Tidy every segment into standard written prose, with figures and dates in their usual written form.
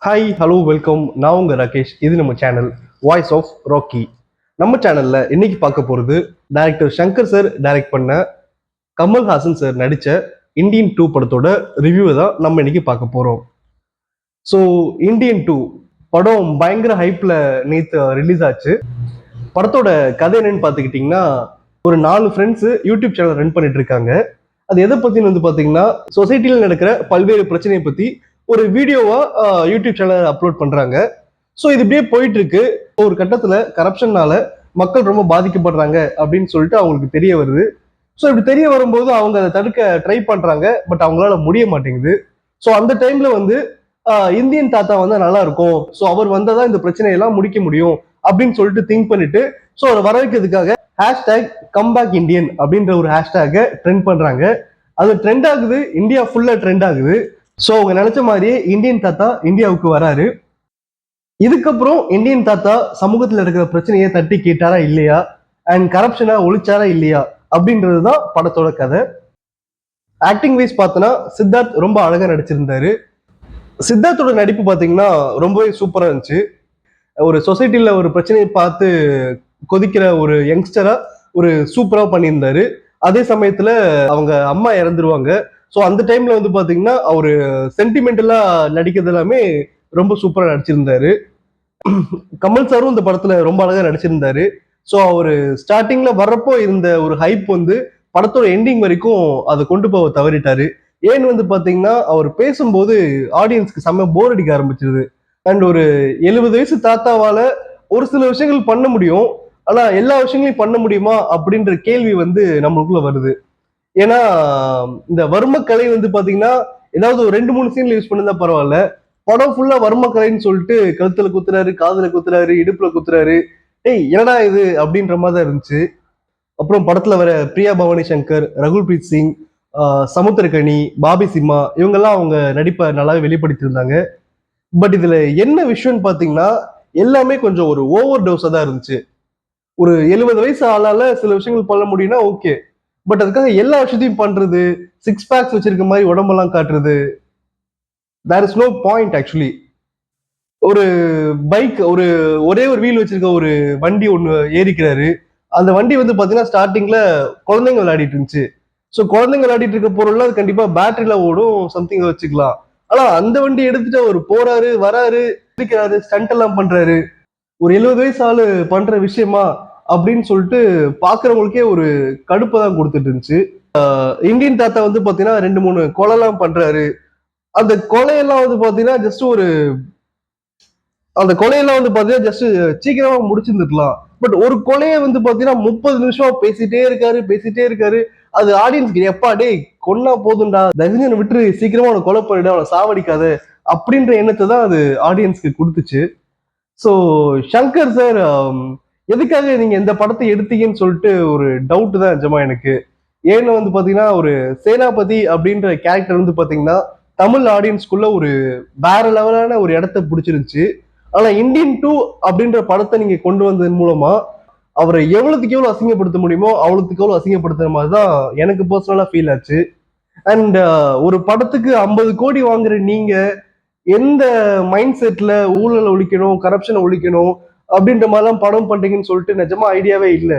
Hi hello welcome. நான் உங்க ராகேஷ். இது நம்ம சேனல் வாய்ஸ் ஆஃப் ராக்கி. நம்ம சேனல்ல இன்னைக்கு பார்க்க போறது டைரக்டர் சங்கர் சார் டைரக்ட் பண்ண கமல்ஹாசன் சார் நடிச்ச இந்தியன் 2 படத்தோட ரிவ்யூவை தான் நம்ம இன்னைக்கு பார்க்க போறோம். ஸோ இந்தியன் 2 படம் பயங்கர ஹைப்ல நேற்று ரிலீஸ் ஆச்சு. படத்தோட கதை என்னன்னு பார்த்துக்கிட்டிங்கன்னா, ஒரு 4 ஃப்ரெண்ட்ஸ் யூடியூப் சேனல் ரன் பண்ணிட்டு இருக்காங்க. அது எதை பத்தின்னு வந்து பாத்தீங்கன்னா, சொசைட்டில நடக்கிற பல்வேறு பிரச்சனையை பத்தி ஒரு வீடியோவா யூடியூப் சேனல் அப்லோட் பண்றாங்க. ஸோ இது இப்படியே போயிட்டு இருக்கு. ஒரு கட்டத்துல கரப்ஷன்னால மக்கள் ரொம்ப பாதிக்கப்படுறாங்க அப்படின்னு சொல்லிட்டு அவங்களுக்கு தெரிய வருது. ஸோ இப்படி தெரிய வரும்போது அவங்க அதை தடுக்க ட்ரை பண்றாங்க. பட் அவங்களால முடிய மாட்டேங்குது. ஸோ அந்த டைம்ல வந்து இந்தியன் தாத்தா வந்தா நல்லா இருக்கும். ஸோ அவர் வந்தாதான் இந்த பிரச்சனையெல்லாம் முடிக்க முடியும் அப்படின்னு சொல்லிட்டு திங்க் பண்ணிட்டு ஸோ அதை வர வைக்கிறதுக்காக ஹேஷ்டேக் கம்பேக் இந்தியன் அப்படின்ற ஒரு ஹேஷ்டேக்கை ட்ரெண்ட் பண்றாங்க. அது ட்ரெண்ட் ஆகுது, இந்தியா ஃபுல்லா ட்ரெண்ட் ஆகுது. ஸோ அவங்க நினைச்ச மாதிரியே இந்தியன் தாத்தா இந்தியாவுக்கு வராரு. இதுக்கப்புறம் இந்தியன் தாத்தா சமூகத்தில் இருக்கிற பிரச்சனையை தட்டி கேட்டாரா இல்லையா, அண்ட் கரப்ஷனை ஒழிச்சாரா இல்லையா அப்படின்றது தான் படத்தோட கதை. ஆக்டிங் வைஸ் பார்த்தோன்னா சித்தார்த் ரொம்ப அழகா நடிச்சிருந்தாரு. சித்தார்த்தோட நடிப்பு பார்த்தீங்கன்னா ரொம்பவே சூப்பரா இருந்துச்சு. ஒரு சொசைட்டில ஒரு பிரச்சனையை பார்த்து கொதிக்கிற ஒரு யங்ஸ்டரா ஒரு சூப்பரா பண்ணியிருந்தாரு. அதே சமயத்துல அவங்க அம்மா இறந்துருவாங்க. ஸோ அந்த டைம்ல வந்து பாத்தீங்கன்னா அவரு சென்டிமெண்டலா நடிக்கிறது எல்லாமே ரொம்ப சூப்பரா நடிச்சிருந்தாரு. கமல் சாரும் இந்த படத்துல ரொம்ப அழகா நடிச்சிருந்தாரு. ஸோ அவரு ஸ்டார்டிங்ல வர்றப்போ இருந்த ஒரு ஹைப் வந்து படத்தோட எண்டிங் வரைக்கும் அதை கொண்டு போக தவறிட்டாரு. ஏன்னு வந்து பாத்தீங்கன்னா அவர் பேசும்போது ஆடியன்ஸ்க்கு செம்ம போர் அடிக்க ஆரம்பிச்சிருது. அண்ட் ஒரு 70 வயசு தாத்தாவால ஒரு சில விஷயங்கள் பண்ண முடியும். ஆனா எல்லா விஷயங்களையும் பண்ண முடியுமா அப்படின்ற கேள்வி வந்து நம்மளுக்குள்ள வருது. ஏன்னா இந்த வர்மக்கலை வந்து பாத்தீங்கன்னா ஏதாவது ஒரு 2 3 சீன்ல யூஸ் பண்ணதா பரவாயில்ல. படம் ஃபுல்லா வர்மக்கலைன்னு சொல்லிட்டு கழுத்துல குத்துறாரு, காதுல குத்துறாரு, இடுப்புல குத்துறாரு. ஏய் என்னடா இது அப்படின்ற மாதிரி தான் இருந்துச்சு. அப்புறம் படத்துல வர பிரியா பவானி சங்கர், ரகுல் பிரீத் சிங், சமுத்திரகனி, பாபி சிம்மா இவங்கெல்லாம் அவங்க நடிப்பை நல்லாவே வெளிப்படுத்தியிருந்தாங்க. பட் இதுல என்ன விஷயம்னு பாத்தீங்கன்னா எல்லாமே கொஞ்சம் ஒரு ஓவர் டோஸா தான் இருந்துச்சு. ஒரு 70 வயசு ஆளால சில விஷயங்கள் பண்ண முடியும்னா ஓகே. பட் அதுக்காக எல்லா விஷயத்தையும் பண்றது, சிக்ஸ் பேக்ஸ் வச்சிருக்க மாதிரி உடம்பெல்லாம் காட்டுறது, there is no point actually. ஒரு பைக் ஒரே ஒரு வீல் வச்சிருக்க ஒரு வண்டி ஒண்ணு ஏறிக்கிறாரு. அந்த வண்டி வந்து பாத்தீங்கன்னா ஸ்டார்டிங்ல குழந்தைங்க விளையாடிட்டு இருந்துச்சு. ஸோ குழந்தைங்க விளையாடிட்டு இருக்க பொருள்லாம் அது கண்டிப்பா பேட்டரியில ஓடும், சம்திங் வச்சுக்கலாம். ஆனா அந்த வண்டி எடுத்துட்டு அவர் போறாரு, வராரு, இருக்கிறாரு, ஸ்டண்ட் எல்லாம் பண்றாரு. ஒரு 70 வயசு ஆளு பண்ற விஷயமா அப்படின்னு சொல்லிட்டு பாக்குறவங்களுக்கே ஒரு கடுப்பை தான் கொடுத்துட்டு இருந்துச்சு. இந்தியன் தாத்தா வந்து பாத்தீங்கன்னா 2 3 கொலைலாம் பண்றாரு. அந்த கொலையெல்லாம் வந்து பாத்தீங்கன்னா அந்த கொலையெல்லாம் வந்து பாத்தீங்கன்னா ஜஸ்ட் சீக்கிரமா முடிச்சிருந்துருக்கலாம். பட் ஒரு கொலையை வந்து பாத்தீங்கன்னா 30 நிமிஷமா பேசிட்டே இருக்காரு. அது ஆடியன்ஸ்க்கு எப்பா டேய் கொன்னா போதும்டா, தயவுசெய்து விட்டுரு, சீக்கிரமா அவனை கொலை பண்ணிடு, அவனை சாவடிக்காத அப்படின்ற எண்ணத்தை தான் அது ஆடியன்ஸ்க்கு கொடுத்துச்சு. ஸோ சங்கர் சார் எதுக்காக நீங்க இந்த படத்தை எடுத்தீங்கன்னு சொல்லிட்டு ஒரு டவுட் தான் நிஜமா எனக்கு. ஏன்னு வந்து பாத்தீங்கன்னா ஒரு சேனாபதி அப்படின்ற கேரக்டர் வந்து பாத்தீங்கன்னா தமிழ் ஆடியன்ஸ்குள்ள ஒரு வேற லெவலான ஒரு இடத்த பிடிச்சிருந்துச்சு. ஆனா இந்தியன் 2 அப்படின்ற படத்தை நீங்க கொண்டு வந்ததன் மூலமா அவரை எவ்வளவுக்கு எவ்வளவு அசிங்கப்படுத்த முடியுமோ அவ்வளவுக்கு எவ்வளவு அசிங்கப்படுத்துற மாதிரி தான் எனக்கு பர்சனலா ஃபீல் ஆச்சு. அண்ட் ஒரு படத்துக்கு 50 கோடி வாங்குற நீங்க எந்த மைண்ட் செட்ல ஊழலை ஒழிக்கணும், கரப்ஷனை ஒழிக்கணும் அப்படின்ற மாதிரிலாம் படம் பண்றீங்கன்னு சொல்லிட்டு நிஜமா ஐடியாவே இல்ல.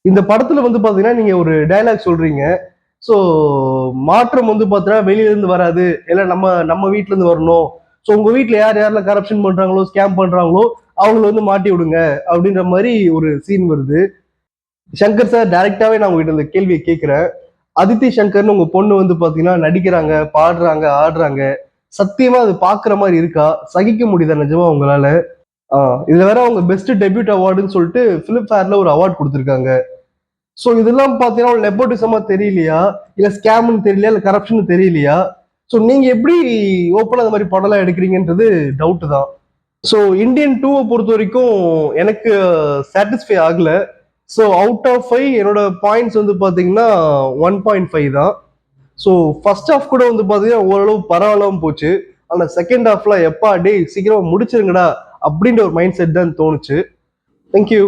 இந்த படத்துல வந்து பாத்தீங்கன்னா நீங்க ஒரு டயலாக் சொல்றீங்க. ஸோ மாற்றம் வந்து பாத்தீங்கன்னா வெளியில இருந்து வராது, எல்லாம் நம்ம நம்ம வீட்ல இருந்து வரணும். ஸோ உங்க வீட்ல யார் யாரெல்லாம் கரப்ஷன் பண்றாங்களோ, ஸ்கேம் பண்றாங்களோ அவங்கள வந்து மாட்டி விடுங்க அப்படின்ற மாதிரி ஒரு சீன் வருது. சங்கர் சார் டைரக்டாவே நான் உங்ககிட்ட இந்த கேள்வியை கேட்கிறேன். அதித்தி சங்கர்னு உங்க பொண்ணு வந்து பாத்தீங்கன்னா நடிக்கிறாங்க, பாடுறாங்க, ஆடுறாங்க. சத்தியமா அது பாக்குற மாதிரி இருக்கா? சகிக்க முடியுதா நிஜமா உங்களால? இதுல வேற அவங்க பெஸ்ட் டெபியூட் அவார்டுன்னு சொல்லிட்டு பிலிம் ஃபேர்ல ஒரு அவார்ட் கொடுத்திருக்காங்க. சோ இதெல்லாம் பாத்தீங்கன்னா ஒரு நெப்போட்டிசமா தெரியலையா, இல்ல ஸ்கேம்னு தெரியலையா, இல்ல கரப்ஷன் தெரியலையா? சோ நீங்க எப்படி ஓப்பனா அந்த மாதிரி படம் எல்லாம் எடுக்கிறீங்கன்றது டவுட் தான். ஸோ இந்தியன் 2 பொறுத்த வரைக்கும் எனக்கு சாட்டிஸ்ஃபை ஆகல. ஸோ அவுட் ஆஃப் 5 என்னோட பாயிண்ட்ஸ் வந்து பாத்தீங்கன்னா 1.5 தான். ஸோ ஃபர்ஸ்ட் ஹாஃப் கூட வந்து பாத்தீங்கன்னா ஓரளவு பரவாயில்லாம போச்சு. ஆனா செகண்ட் ஹாஃப்ல எப்பா டேய் சீக்கிரமா முடிச்சிருங்கடா அப்படின்ற ஒரு மைண்ட் செட் தான் தோணுச்சு. தேங்க்யூ.